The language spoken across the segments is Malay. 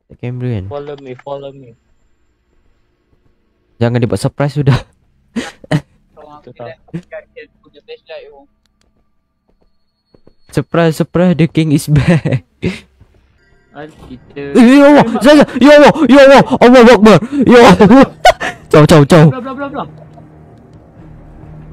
Tak kamera kan. Follow me. Jangan dia buat surprise sudah. Surprise, the king is back. Kita Ya Allah, ya Allah, ya Allah, Allahu Akbar. Ya Allah. Caw. Bla.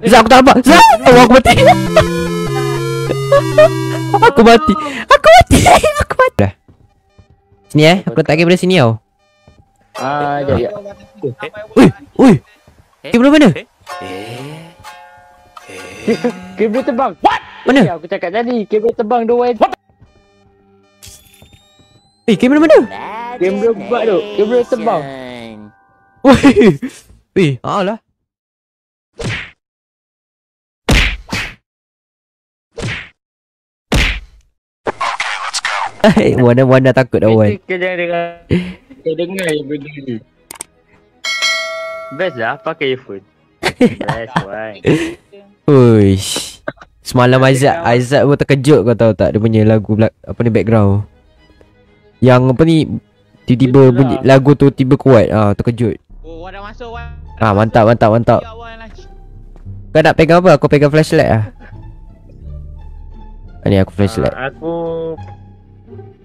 Zak, aku tak nampak. Zak, aku mati. Aku mati. Dah. Sini aku letak kamera sini tau. Ya. Ui. Kamera mana? Kabel terbang. What? Mana? Aku cakap tadi, kabel terbang dua. Kamera mana? Kabel buat tu, kabel terbang. Alah. Warna takut dah Wan. Kau dengar yang benda ni. Best lah pakai earphone. Best one. Uish. Semalam Aizat pun terkejut kau tahu tak, dia punya lagu apa ni background. Yang apa ni tiba-tiba bunyi lagu tu tiba kuat. Terkejut. Oh, dah masuk Wan. Mantap. Kau nak pegang apa? Aku pegang flashlight ah. Ni aku flashlight. Aku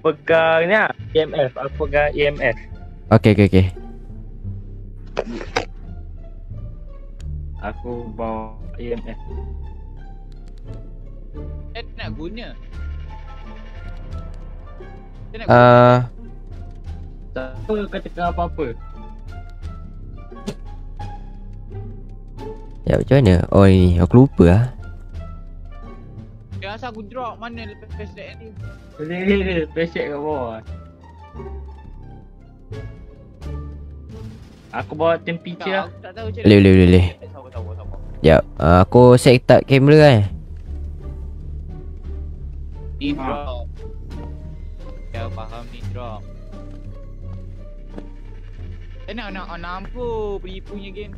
pegang ni EMF. Aku pegang EMF. Okey. Aku bawa EMF. Nak guna. Tak apa katakan apa-apa. Ya macam mana? Oh ni aku lupa ah. Dia asal aku drop mana lepas flashlight ni. Ni flashlight kat bawah. Aku bawa temperature. Aku tak tahu macam Boleh. Sabar. Sekejap. Aku set tak kamera kan. Ni drop. Ya faham ni drop. Nak nampu penipunya game.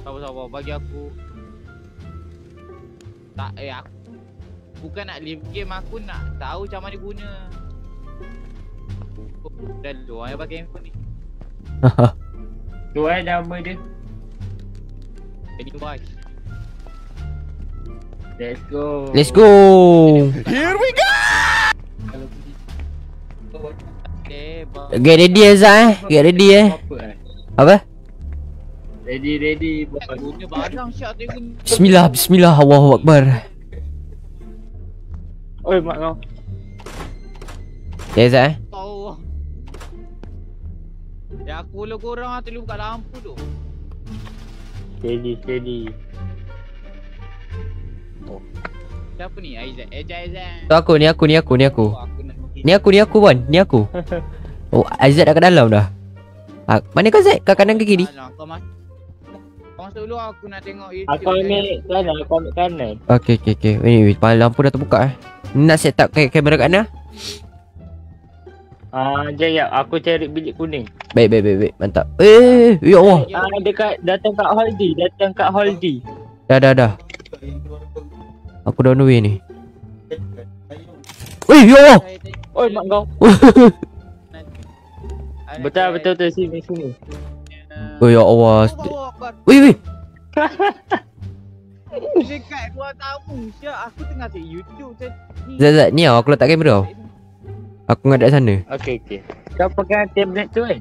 Sabar bagi aku. Tak aku bukan nak live game, aku nak tahu macam mana guna. Dah luar pakai handphone ni. Tu nama dia. Jadi watch. Let's go. Here we go. Okay, Get ready Azat Get ready Apa? Ready. guna barang syak tu guna. Bismillah Allahu Akbar. Oi mak kau. Ya Azat Tahu. Ya aku lo korang terlalu buka lampu tu. Steady. Siapa ni? Aizat. Aizat. Tu aku. Oh, aku nak Ni aku Wan. Ni aku. Oh Aizat dah kat dalam dah. Mana kau Zat? Kat kanan ke kiri? Kau masuk dulu, aku nak tengok YouTube. Aku ambil kanan. Okay. Wait, lampu dah terbuka Nak set up kamera kat mana? Jap, aku cari bilik kuning. Baik. Mantap. Ya Allah. Dekat datang kat hall D. Dah. Aku dah on the way ni. Ya Allah. Oi mak kau. Betul sini. Ya Allah. Wait. Dekat ruang tamu syak, aku tengah tengok YouTube ni. Zat, ni aku letak kamera tau. Aku ngadap sana. Okey. Kau pegang tablet tu kan?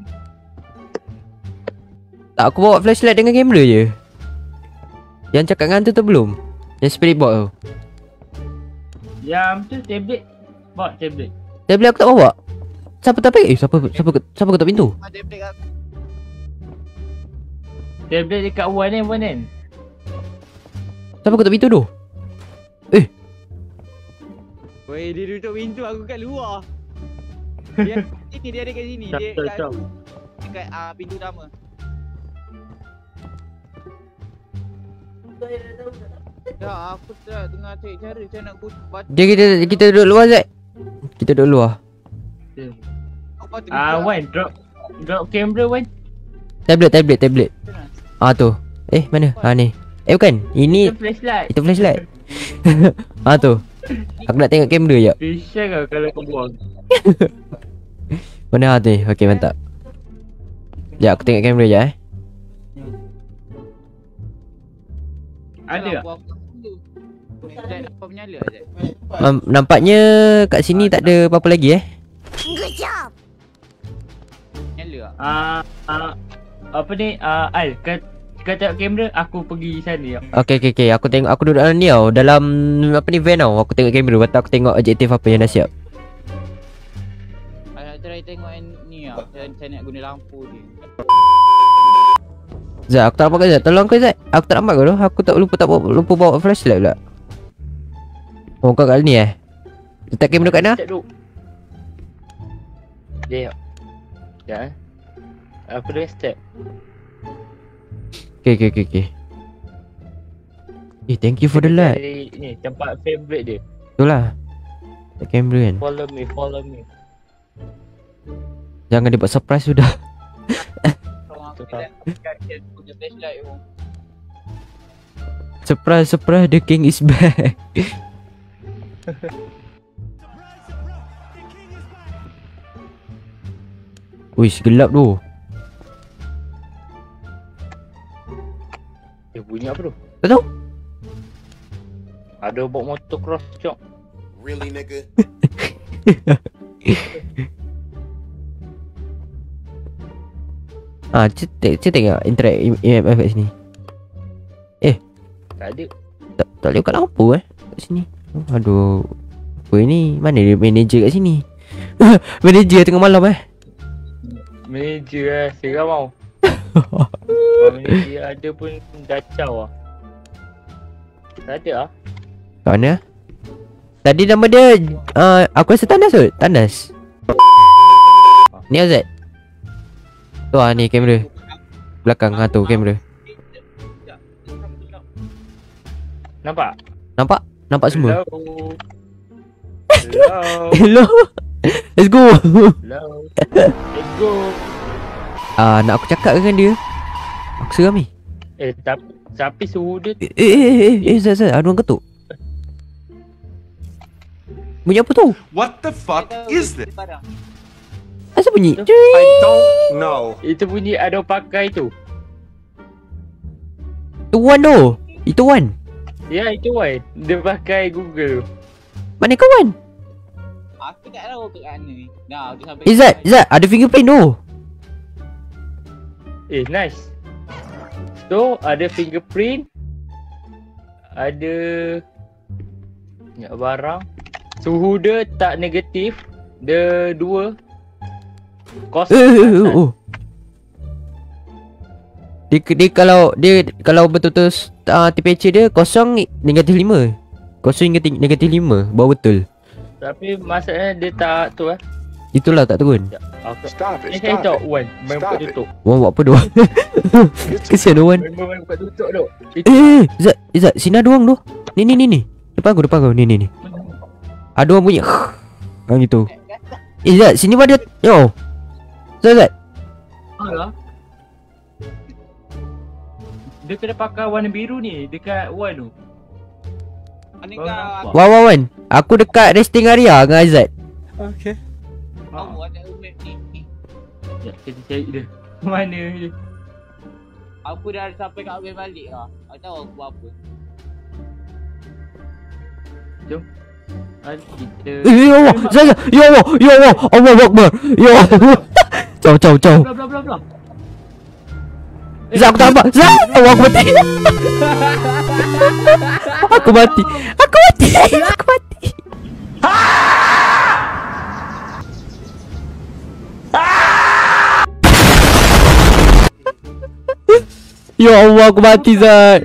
Tak, aku bawa flashlight dengan kamera je. Yang cakap dengan tu belum? Yang spirit box tu. Yang tu tablet. Bawa tablet. Tablet aku tak bawa. Siapa tak pakai? Siapa ketuk pintu? Tablet dekat Wan kan? Siapa ketuk pintu tu? Weh, dia tutup pintu, aku kat luar. Dia ada kat sini. Dia kat pintu utama. Ya, aku tengah cari cara macam nak Dia kita duduk luar Zat. Kita duduk luar. Wan, drop kamera Wan. Tablet. Tu. Mana? Ni. Bukan. Ini Itu flashlight. itu flashlight. Tu. Aku nak tengok kamera jap. Pisang lah kalau kau buang. Mana tu? Okey, mantap. Ya, aku tengok kamera je Ada tak? Zat, apa menyala Zat? Nampaknya kat sini tak ada apa-apa lagi Menyala tak? Apa ni? Al, kau tengok kamera, aku pergi sana. Okey. Aku tengok, aku duduk dalam ni tau. Dalam apa ni, van tau. Aku tengok kamera. Lepas tu aku tengok objektif apa yang dah siap. Nak try tengok ni lah. Saya nak guna lampu dia. Zat, aku tak nampak kau Zat. Tolong kau Zat. Aku tak nampak kau tu. Aku tak lupa bawa flashlight pula. Oh, kau kat ni letak kamera kat mana? Cek duk. Dia. Ya. Aku dah step. Okay. Thank you for the light. Ni tempat favorite dia. Itulah. Letak kamera kan. Follow me. Jangan dia buat surprise sudah. Kalau aku dah punya flashlight pun. Surprise, the king is back. Wish, gelap tu. Bunyi apa tu? Tak tahu. Ada bawa motocross cok. Really, nigga? Saya tengok interact EMF kat sini. Tak ada. Tak boleh buka lampu kat sini. Aduh. Apa ni? Mana dia manager kat sini? Manager tengah malam Manager lah, seram tau. Kalau manager ada pun kacau lah. Tak ada lah. Kat mana? Tadi nama dia aku rasa Tandas kot. Tandas. Ni Azad. Tu ni kamera. Belakang tu kamera. Nampak? Nampak semua. Hello. Hello. Let's go. Hello. Let's go. Nak aku cakap dengan dia. Aku seram ni. Tapi suhu dia. Zat, ada orang ketuk. Bunyi apa tu? What the fuck is this? Asal bunyi? I don't know. Itu bunyi ada pakai tu. Itu Wan tu. Itu Wan. Ya, itu Wan. Dia pakai Google. Mana kawan? Aku tak tahu kat mana ni. Dah, aku sampai. Zat, ada fingerprint tu. Nice. So, ada fingerprint. Ada barang. Suhu dia tak negatif. Dia 2. Kosong. Dia kalau betul-betul temperature dia kosong negatif 5. Kosong negatif 5. Baru betul. Tapi masalahnya dia tak tu Itulah tak turun. Stop it. Saya Stop tak it. Wan. Main buka Stop it. tutup. Wan buat apa doang? Kesian tu Wan. Main buka tutup tu. Zat, sini ada orang tu. Ni. Depan aku. Ni. Ada orang bunyi. Gitu. Zat, sini pun ada. Yo. Zat. Alah. Dia kena pakai warna biru ni dekat Wan tu. Mana kau? Wan. Aku dekat resting area dengan Azad. Okay. Kau ada map ni. Ya, kita cari dia. Mana dia? Aku dah sampai kat Abel balik lah. Aku tahu aku buat apa. Jom. Kita. Ya Allah. Zat. Ya Allah. Allahu Akbar. Ya Allah. Ciao. Bla bla. Zat, aku tak nampak. Zat, aku mati. Aku mati. Ya Allah, aku mati Zat.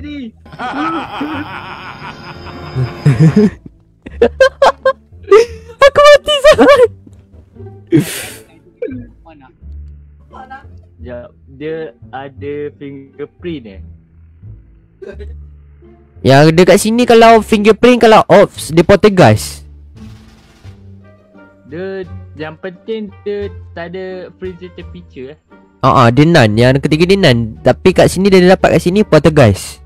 Aku mati Zat. Mana? Ya, dia ada fingerprint Yang dekat sini kalau fingerprint kalau off dia poltergeist. Dia yang penting dia tak ada freezer feature Dia nan. Yang ketiga dia nan. Tapi kat sini dia dapat kat sini poltergeist.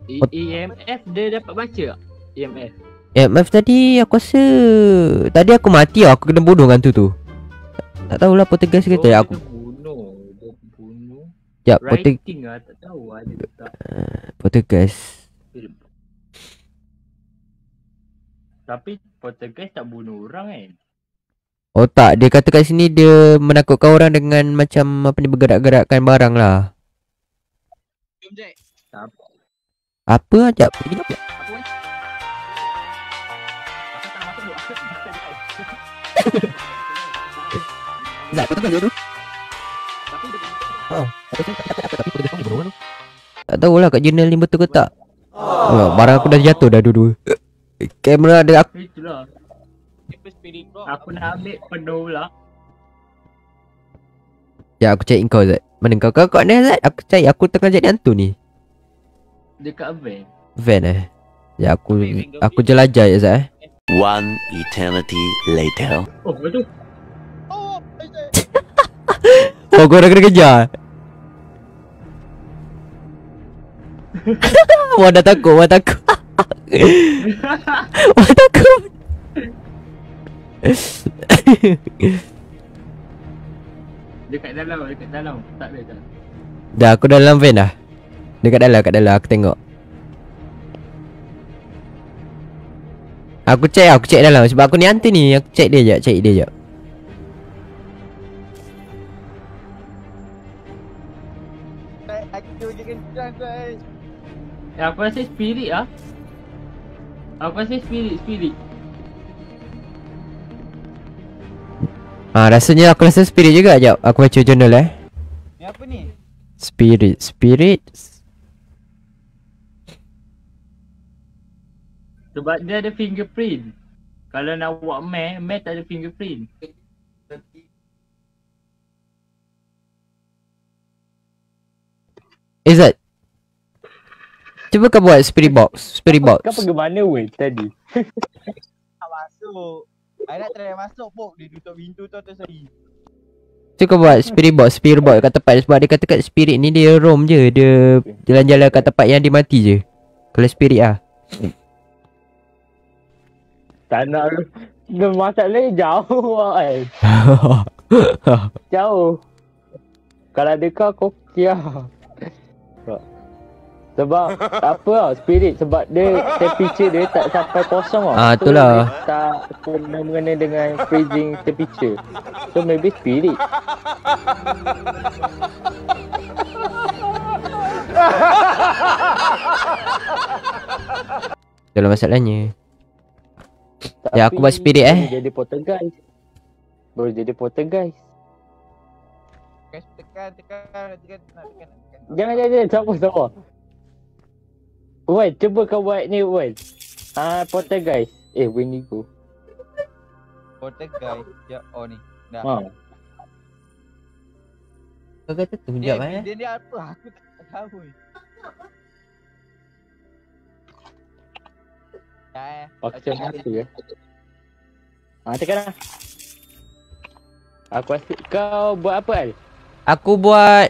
EMF dia dapat baca tak? EMF. EMF tadi aku rasa tadi aku mati lah, aku kena bunuh dengan tu. Tak tahulah poltergeist ke tak aku. Dia bunuh. Ya, Writing lah, tak tahu ada ke tak. poltergeist. Tapi poltergeist tak bunuh orang kan? Oh tak, dia kata kat sini dia menakutkan orang dengan macam apa ni, bergerak-gerakkan barang lah. Jom Jack. Apa ajak pergi apa? Apa ni? Aku tak masuk dulu. Zat, kau tengok tu. Tapi dia Tak tahulah kat jurnal ni betul ke tak. Barang aku dah jatuh dah dua-dua. Kamera ada aku. itulah. Spirit box. Aku nak ambil penuh lah. Ya aku cari kau Zat. Mana kau ni Zat? Aku cari, aku tengah jadi hantu ni. Dekat van. Van Ya aku jelajah ya Zat One eternity later. Oh betul. Oh, Oh kau dah kena kejar. Wah dah takut, wah takut. Wah takut. Dekat dalam. Tak ada tak. Dah aku dalam van dah. Dekat dalam aku tengok. Aku check dalam sebab aku ni hantu ni. Aku check dia jap. aku je kencang guys. Aku rasa spirit ah. Aku rasa spirit. Rasanya aku rasa spirit juga. Jap aku baca journal Ni apa ni? Spirit. Sebab dia ada fingerprint. Kalau nak buat meh tak ada fingerprint. Zat, cuba kau buat spirit box. Kau pergi mana weh tadi? Tak masuk. I nak try masuk pok. Dia tutup pintu tu atas saya. Cuba kau buat spirit box kat tempat. Sebab dia kata kat spirit ni dia roam je. Dia jalan-jalan kat tempat yang dia mati je. Kalau spirit lah. Tak nak. Masalahnya jauh kan. Jauh. Kalau ada kau kiah. Sebab apa lah spirit, sebab dia temperature dia tak sampai kosong lah. Itulah. So, tak kena dengan freezing temperature. So maybe spirit. Itulah masalahnya. Ya aku buat spirit Jadi poltergeist. Boleh jadi poltergeist. Tekan. Jangan. Sabar. Wan, cuba kau buat ni Wan. Poltergeist. Wendigo. Poltergeist. Ya, oh ni. Dah. Kau kata tu sekejap Dia apa? Aku tak tahu. Paksa mati ya. Tekan lah. Aku rasa kau buat apa Al? Aku buat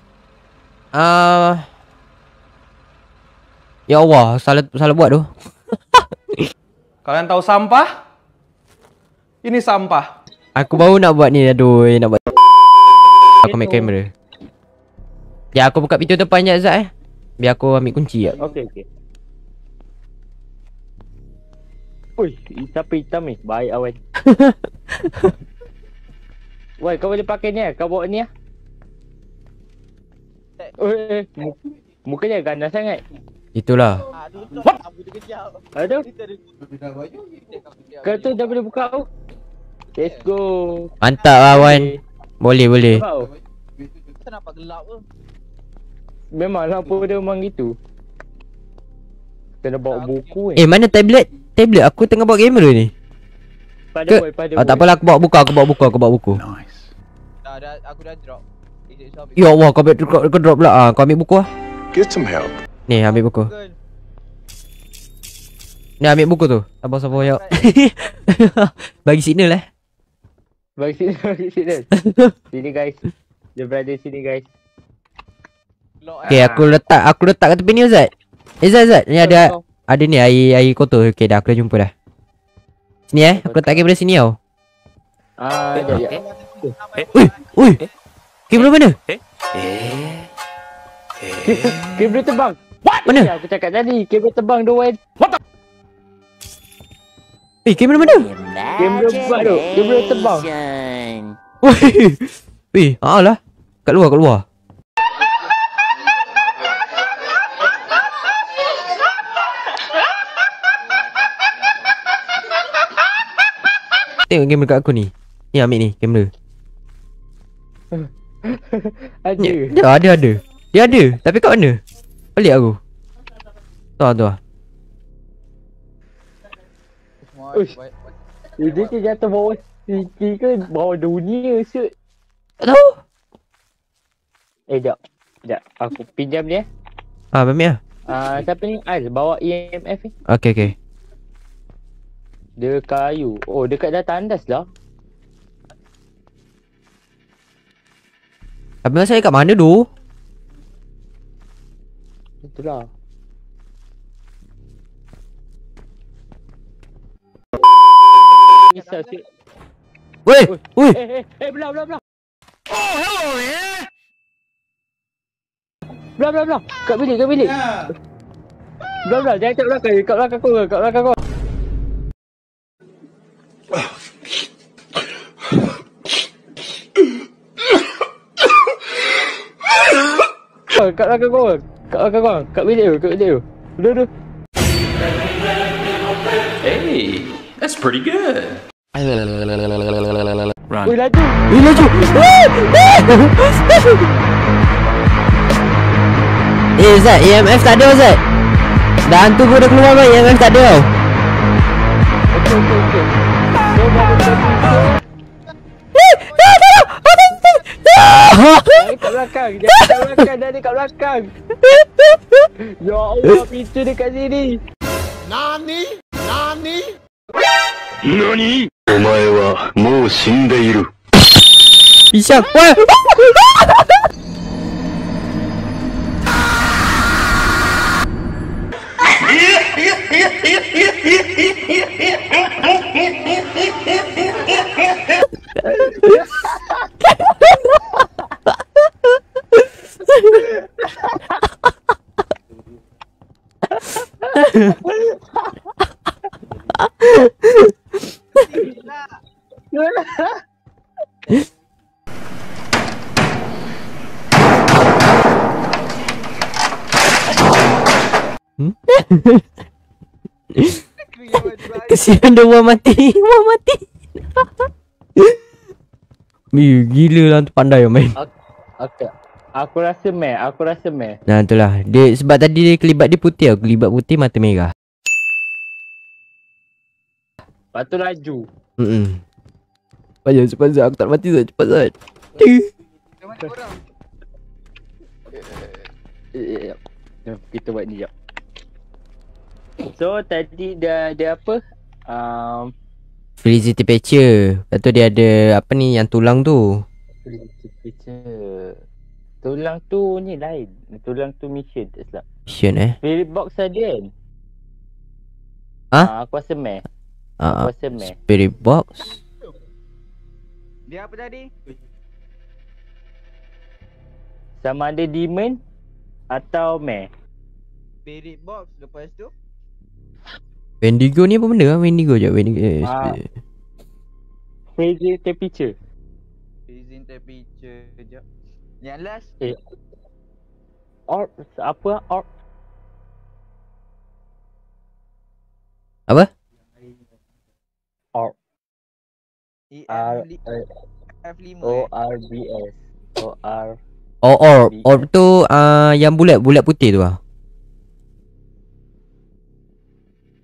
ya Allah, salah buat tu. Kalian tahu sampah? Ini sampah. Aku baru nak buat ni, aduh, nak buat. Aku ambil kamera. Ya aku buka pintu depan je Zat biar aku ambil kunci je. Okey. Ui, hitam ni. Baik Awan. Woi, kau boleh pakai ni kau bawa ni mukanya ganas sangat. Itulah. What? Abu tu kejap. Aduh. Kau tu dah boleh buka tu. Let's go. Mantap lah Wan. Boleh. Kita nampak gelap ke? Memang lampu dia memang gitu. Kena bawa buku Mana tablet? Aku tengah bawa kamera ni. Pada tak apalah, aku bawa buku. Nice. Dah, aku dah drop. Ya Allah, kau drop pula. Kau ambil buku lah. Get some help. Ni ambil buku. Ni ambil buku tu. Sabar ya. Bagi signal Bagi signal. Sini guys. Dia berada sini guys. Okay, aku letak kat tepi ni Ustaz. Zat, ni ada ni air kotor. Okay dah, aku dah jumpa dah. Sini aku letak kamera sini tau. Sekejap. Ui. Kamera mana? Kamera terbang. Mana? Aku cakap tadi, kamera terbang doan. Kamera mana? Kamera buat tu, kamera terbang. Weh, lah. Kat luar. Tengok kamera kat aku ni. Ni ambil ni kamera. Ada. Ada. Dia ada. Tapi kat mana? Pelik aku. Tu lah. Uish. Dia ke jatuh bawah siki ke bawah dunia shoot. Tak tahu. Sekejap. Aku pinjam dia. Ambil lah. Siapa ni? Al, bawa EMF ni. Okay. Dia kayu. Oh, dekat dah tandas lah. Tapi saya kat mana tu? Itulah. Misal si. Weh. Belah. Oh, hello yeah. Belah. Kat bilik. Belah. Jangan kat belakang. Kat belakang kau. Kat belakang kau. Kat bilik tu. Udah. Hey, that's pretty good. Run. Oi, laju. Zat, EMF tak ada Zat. Dah hantu pun dah keluar kan, EMF tak ada tau. Okey. Kat belakang. Dah dekat belakang. Ya Allah, pintu dekat sini. Nani? お前はもう死んでいる。 Pisang. Wah. Kesian dia orang mati. Gila lah tu, pandai yang main. Aku rasa meh. Nah itulah. Dia sebab tadi dia kelibat dia putih tau. Kelibat putih mata merah. Lepas tu laju. Cepat Zat. Aku tak mati Zat. Cepat Zat. Kita buat ni jap. So tadi dia apa? Freezy temperature. Lepas tu dia ada apa ni yang tulang tu. Tulang tu ni lain. Tulang tu mission tak silap. Mission Spirit box ada kan? Aku rasa meh. Spirit box. Dia apa tadi? Sama ada demon atau meh. Spirit box lepas tu? Wendigo ni apa benda lah? Wendigo je. Freezing temperature. Freezing temperature sekejap. Yang last? Orb. Apa? Orb. Apa? Orb. F5 ORBS. Orb tu yang bulat putih tu lah.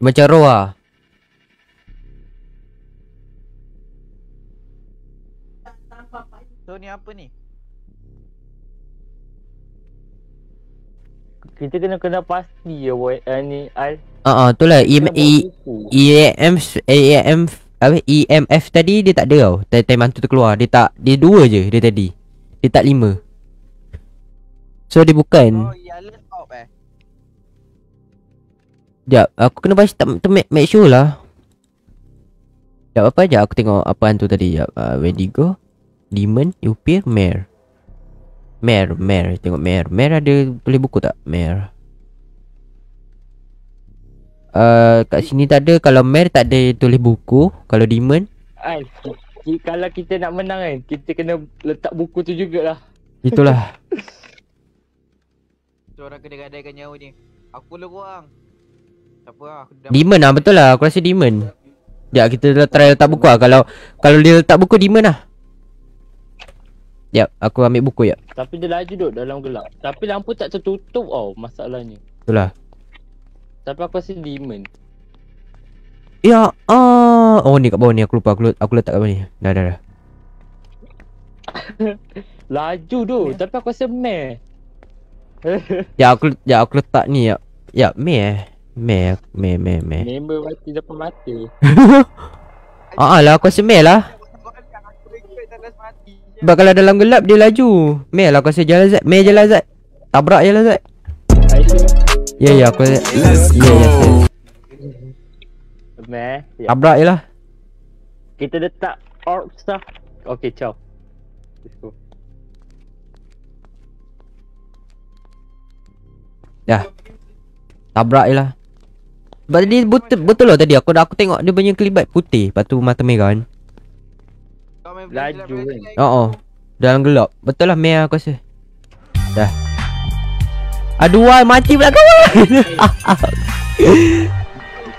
Macam roh lah. So ni apa ni? Kita kena pasti ya boy. Ni Al. Itulah EMF tadi dia tak ada tau. Time hantu tu keluar. Dia 2 je dia tadi. Dia tak 5. So dia bukan. Oh, yang last orb Sekejap, aku kena baca make sure lah. Sekejap apa je aku tengok apa hantu tadi. Sekejap, where do you go? Demon, Upir, Mare. Mare, tengok Mare. Mare ada boleh buku tak? Mare. Kat sini tak ada. Kalau Mare tak ada tulis buku. Kalau Demon Al, kalau kita nak menang kan, kita kena letak buku tu jugalah. itulah. So orang kena gadaikan nyawa ni. Aku lah korang. Siapa lah? Aku dah Demon lah, betul lah. Aku rasa Demon. Sekejap, kita try letak buku lah. Kalau dia letak buku, Demon lah. Sekejap, aku ambil buku ya. Tapi dia laju duduk dalam gelap. Tapi lampu tak tertutup masalahnya. Betul lah. Tapi aku rasa demon. Ya, oh ni kat bawah ni, aku lupa. Aku letak kat bawah ni. Dah. Laju tu, tapi aku rasa meh. Ya, aku letak ni ya. Ya, meh. Member mati depan mata. Lah, aku rasa meh lah. Sebab kalau dalam gelap dia laju. Meh lah aku rasa jalan Zat. Meh je lah Zat. Tabrak je lah Zat. Ya aku rasa. Ya. Meh. Ya. Tabrak je lah. Kita letak orbs lah. Okay, ciao. Let's go. Dah. Tabrak je lah. Sebab tadi betul lah tadi aku tengok dia punya kelibat putih. Lepas tu mata merah kan. Laju kan. Dalam gelap. Betul lah Meh aku rasa. Dah. Aduh, mati pula kawan.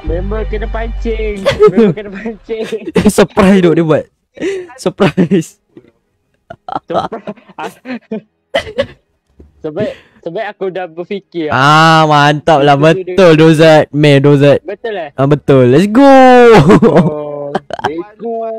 Member kena pancing. Surprise duk dia buat. Surprise. Sebab aku dah berfikir. Mantap lah. Betul Dozat. Meh Dozat. Betul lah. Betul. Let's go. Let's go.